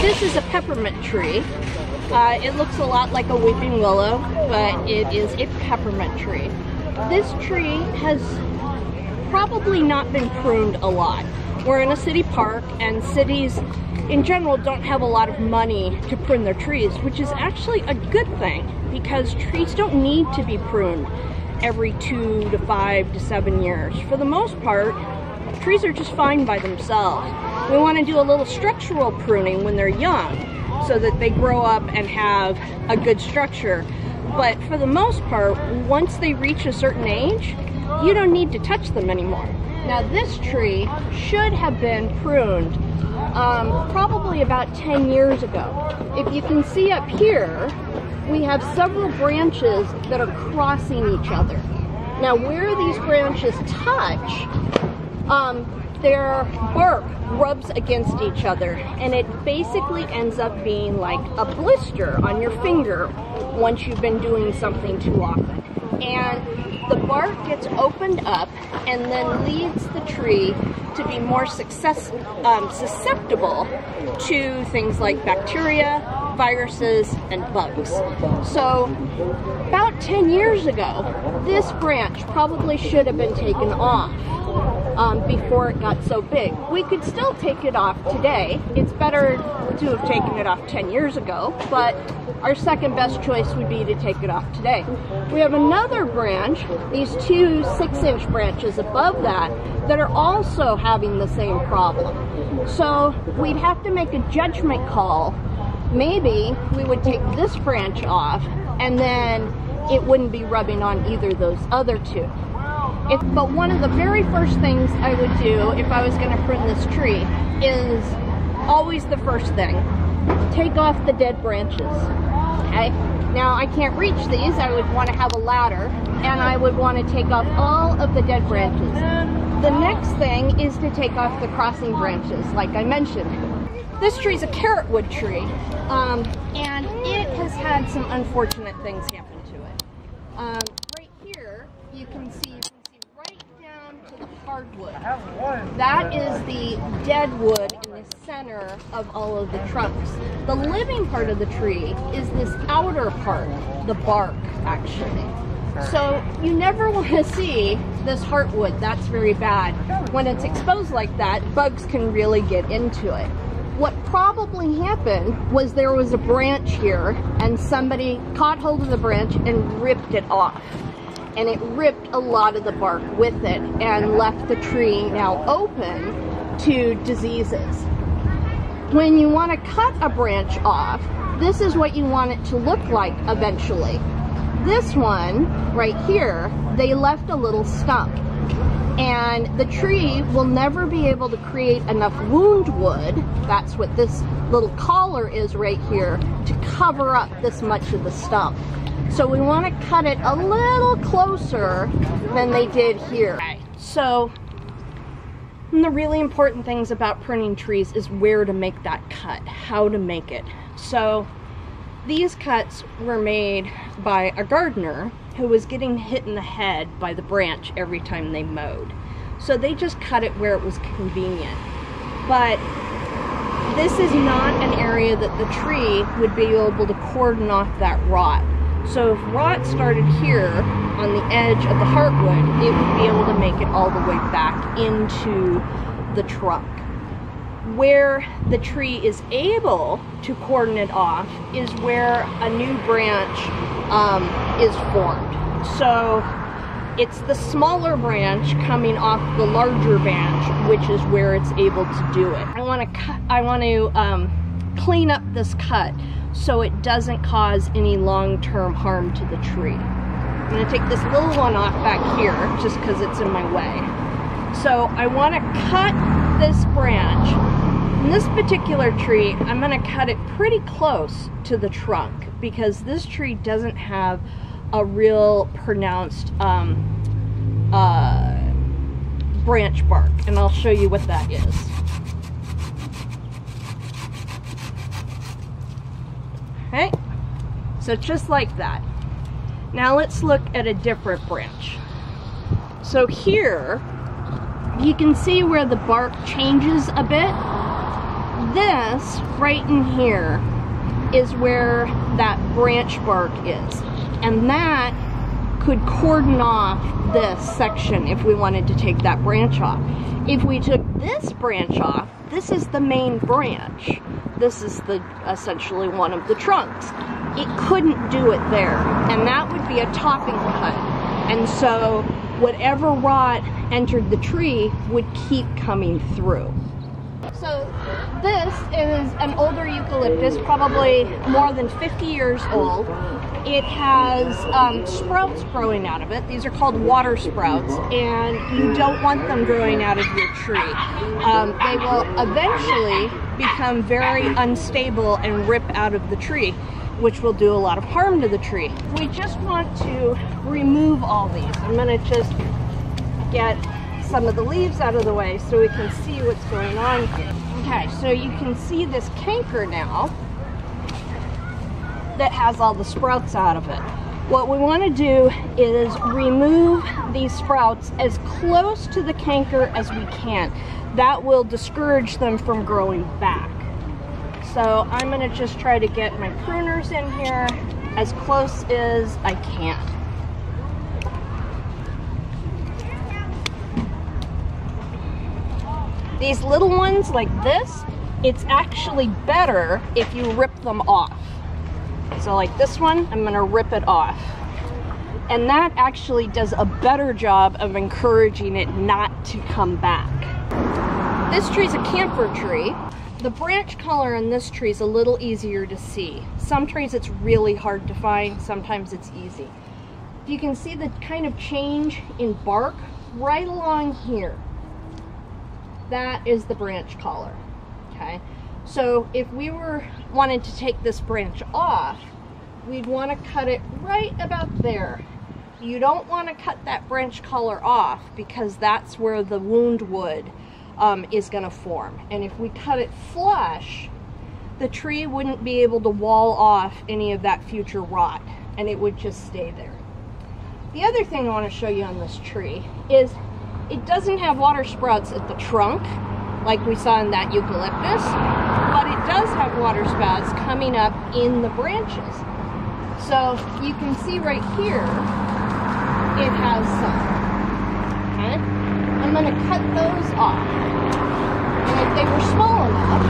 This is a peppermint tree. It looks a lot like a weeping willow, but it is a peppermint tree. This tree has probably not been pruned a lot. We're in a city park, and cities in general don't have a lot of money to prune their trees, which is actually a good thing because trees don't need to be pruned every 2 to 5 to 7 years. For the most part, trees are just fine by themselves. We want to do a little structural pruning when they're young so that they grow up and have a good structure. But for the most part, once they reach a certain age, you don't need to touch them anymore. Now this tree should have been pruned probably about 10 years ago. If you can see up here, we have several branches that are crossing each other. Now where these branches touch, their bark rubs against each other, and it basically ends up being like a blister on your finger once you've been doing something too often. And the bark gets opened up and then leads the tree to be more susceptible to things like bacteria, viruses, and bugs. So about 10 years ago, this branch probably should have been taken off before it got so big. We could still take it off today. It's better to have taken it off 10 years ago, but our second best choice would be to take it off today. We have another branch, these two 6-inch branches above that are also having the same problem. So we'd have to make a judgment call. Maybe we would take this branch off and then it wouldn't be rubbing on either of those other two. But one of the very first things I would do if I was going to prune this tree is always the first thing. Take off the dead branches. Okay? Now I can't reach these. I would want to have a ladder, and I would want to take off all of the dead branches. The next thing is to take off the crossing branches, like I mentioned. This tree is a carrotwood tree, and it has had some unfortunate things happen to it. Right here, you can see right down to the hardwood. That is the dead wood in the center of all of the trunks. The living part of the tree is this outer part, the bark, actually. So you never want to see this heartwood. That's very bad. When it's exposed like that, bugs can really get into it. What probably happened was there was a branch here and somebody caught hold of the branch and ripped it off. And it ripped a lot of the bark with it and left the tree now open to diseases. When you want to cut a branch off, this is what you want it to look like eventually. This one right here, they left a little stump. And the tree will never be able to create enough wound wood, that's what this little collar is right here, to cover up this much of the stump. So we want to cut it a little closer than they did here. So one of the really important things about pruning trees is where to make that cut, how to make it. So these cuts were made by a gardener who was getting hit in the head by the branch every time they mowed. So they just cut it where it was convenient. But this is not an area that the tree would be able to cordon off that rot. So if rot started here on the edge of the heartwood, it would be able to make it all the way back into the trunk. Where the tree is able to cordon it off is where a new branch is formed. So it's the smaller branch coming off the larger branch, which is where it's able to do it. I want to clean up this cut so it doesn't cause any long-term harm to the tree. I'm going to take this little one off back here just because it's in my way. So I want to cut this branch. In this particular tree, I'm going to cut it pretty close to the trunk because this tree doesn't have a real pronounced branch bark, and I'll show you what that is. Okay, so just like that. Now let's look at a different branch. So here, you can see where the bark changes a bit. this right in here is where that branch bark is, and that could cordon off this section if we wanted to take that branch off. If we took this branch off, this is the main branch. This is essentially one of the trunks. It couldn't do it there, and that would be a topping cut. And so whatever rot entered the tree would keep coming through. So this is an older eucalyptus, probably more than 50 years old. It has sprouts growing out of it. These are called water sprouts, and you don't want them growing out of your tree. They will eventually become very unstable and rip out of the tree, which will do a lot of harm to the tree. We just want to remove all these. I'm gonna just get some of the leaves out of the way so we can see what's going on here. Okay, so you can see this canker now that has all the sprouts out of it. What we want to do is remove these sprouts as close to the canker as we can. That will discourage them from growing back. So I'm going to just try to get my pruners in here as close as I can. These little ones like this, it's actually better if you rip them off. So like this one, I'm gonna rip it off. And that actually does a better job of encouraging it not to come back. This tree's a camphor tree. The branch color in this tree is a little easier to see. Some trees it's really hard to find, sometimes it's easy. You can see the kind of change in bark right along here. That is the branch collar, okay? So if we wanted to take this branch off, we'd want to cut it right about there. You don't want to cut that branch collar off because that's where the wound wood is going to form. And if we cut it flush, the tree wouldn't be able to wall off any of that future rot, and it would just stay there. The other thing I want to show you on this tree is it doesn't have water sprouts at the trunk like we saw in that eucalyptus, but it does have water sprouts coming up in the branches. So you can see right here, it has some. Okay? I'm going to cut those off. And if they were small enough,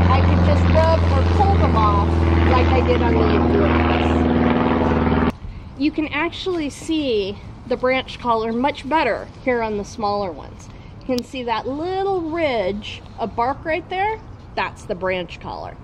I could just rub or pull them off like I did on the eucalyptus. You can actually see the branch collar much better here on the smaller ones. You can see that little ridge of bark right there. That's the branch collar.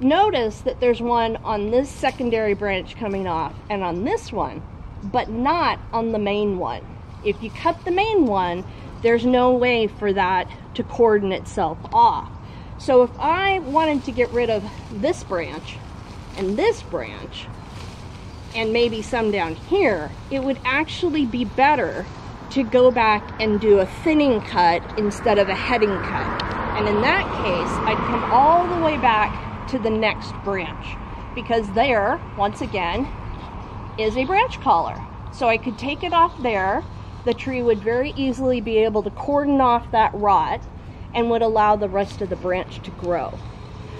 Notice that there's one on this secondary branch coming off and on this one, but not on the main one. If you cut the main one, there's no way for that to cordon itself off. So if I wanted to get rid of this branch and this branch, and maybe some down here, it would actually be better to go back and do a thinning cut instead of a heading cut. And in that case, I'd come all the way back to the next branch, because there, once again, is a branch collar. So I could take it off there, the tree would very easily be able to cordon off that rot and would allow the rest of the branch to grow.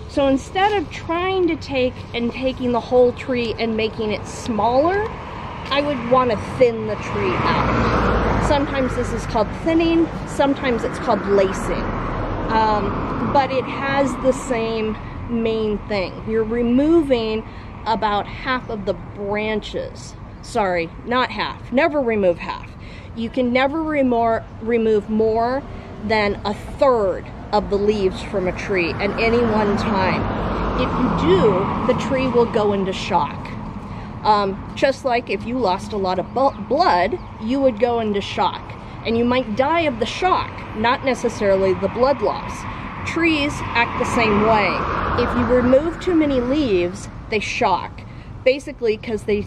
So instead of trying to taking the whole tree and making it smaller, I would want to thin the tree out. Sometimes this is called thinning, sometimes it's called lacing. But it has the same main thing. You're removing about half of the branches. Sorry, not half. Never remove half. You can never remove more than a third of the leaves from a tree at any one time. If you do, the tree will go into shock. Just like if you lost a lot of blood, you would go into shock. And you might die of the shock, not necessarily the blood loss. Trees act the same way. If you remove too many leaves, they shock. Basically because they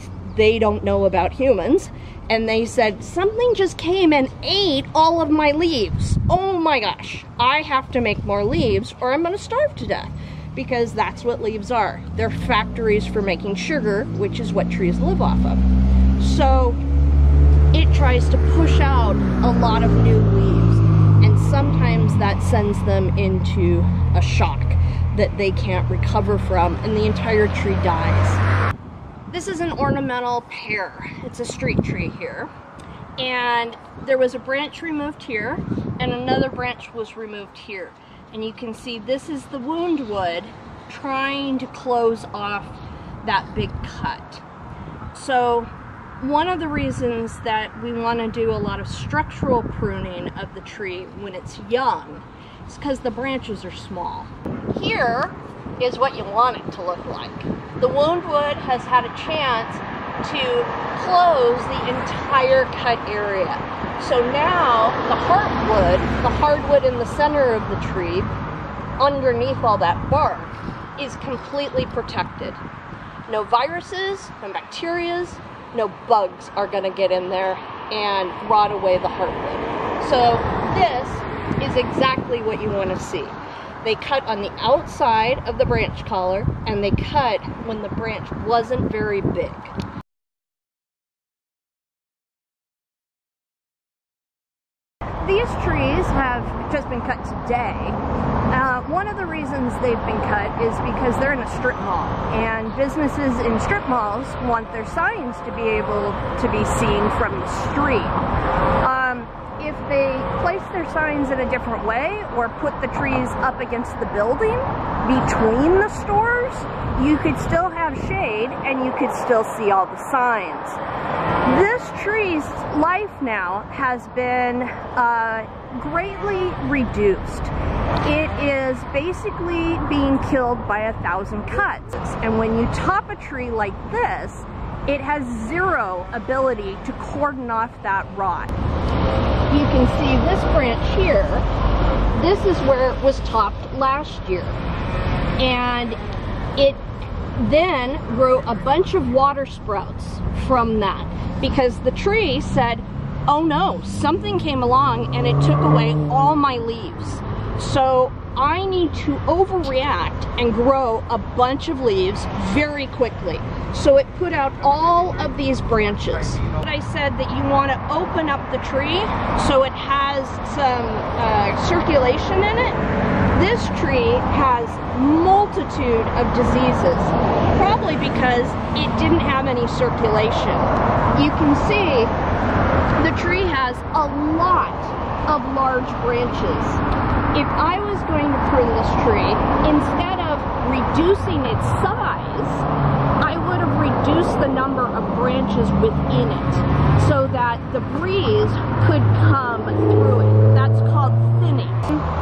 don't know about humans. And they said, something just came and ate all of my leaves. Oh my gosh, I have to make more leaves or I'm gonna starve to death. Because that's what leaves are. They're factories for making sugar, which is what trees live off of. So it tries to push out a lot of new leaves. And sometimes that sends them into a shock that they can't recover from, and the entire tree dies. This is an ornamental pear. It's a street tree here. And there was a branch removed here, and another branch was removed here. And you can see this is the wound wood trying to close off that big cut. So one of the reasons that we want to do a lot of structural pruning of the tree when it's young is because the branches are small. Here is what you want it to look like. The wound wood has had a chance to close the entire cut area. So now the hardwood in the center of the tree, underneath all that bark, is completely protected. No viruses, no bacteria, no bugs are going to get in there and rot away the hardwood. So this is exactly what you want to see. They cut on the outside of the branch collar, and they cut when the branch wasn't very big. These trees have just been cut today. One of the reasons they've been cut is because they're in a strip mall, and businesses in strip malls want their signs to be able to be seen from the street. If they place their signs in a different way or put the trees up against the building between the stores, you could still have shade and you could still see all the signs. This tree's life now has been greatly reduced. It is basically being killed by 1,000 cuts. And when you top a tree like this, it has zero ability to cordon off that rot. You can see this branch here. This is where it was topped last year. And it then grew a bunch of water sprouts from that, because the tree said, oh no, something came along and it took away all my leaves. So I need to overreact and grow a bunch of leaves very quickly. So it put out all of these branches. But I said that you want to open up the tree so it has some circulation in it. This tree has multitude of diseases, probably because it didn't have any circulation. You can see the tree has a lot of large branches. If I was going to prune this tree, instead of reducing its size, I would have reduced the number of branches within it so that the breeze could come through it. That's called thinning.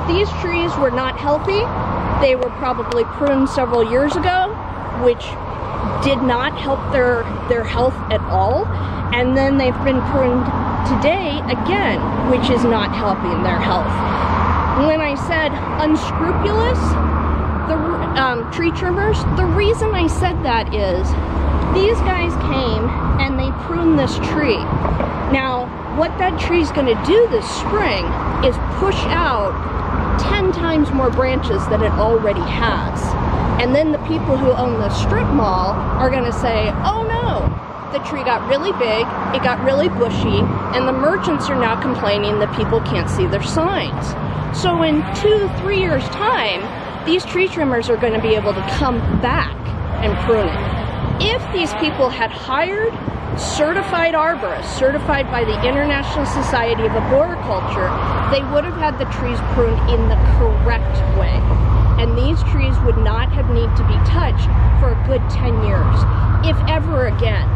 These trees were not healthy. They were probably pruned several years ago, which did not help their health at all. And then they've been pruned today again, which is not helping their health. When I said unscrupulous, the tree trimmers, the reason I said that is these guys came and they pruned this tree. Now, what that tree's going to do this spring is push out 10 times more branches than it already has. And then the people who own the strip mall are going to say, oh no, the tree got really big, it got really bushy, and the merchants are now complaining that people can't see their signs. So in 2 to 3 years' time, these tree trimmers are going to be able to come back and prune it. If these people had hired certified arborists, certified by the International Society of Arboriculture, they would have had the trees pruned in the correct way. And these trees would not have need to be touched for a good 10 years, if ever again.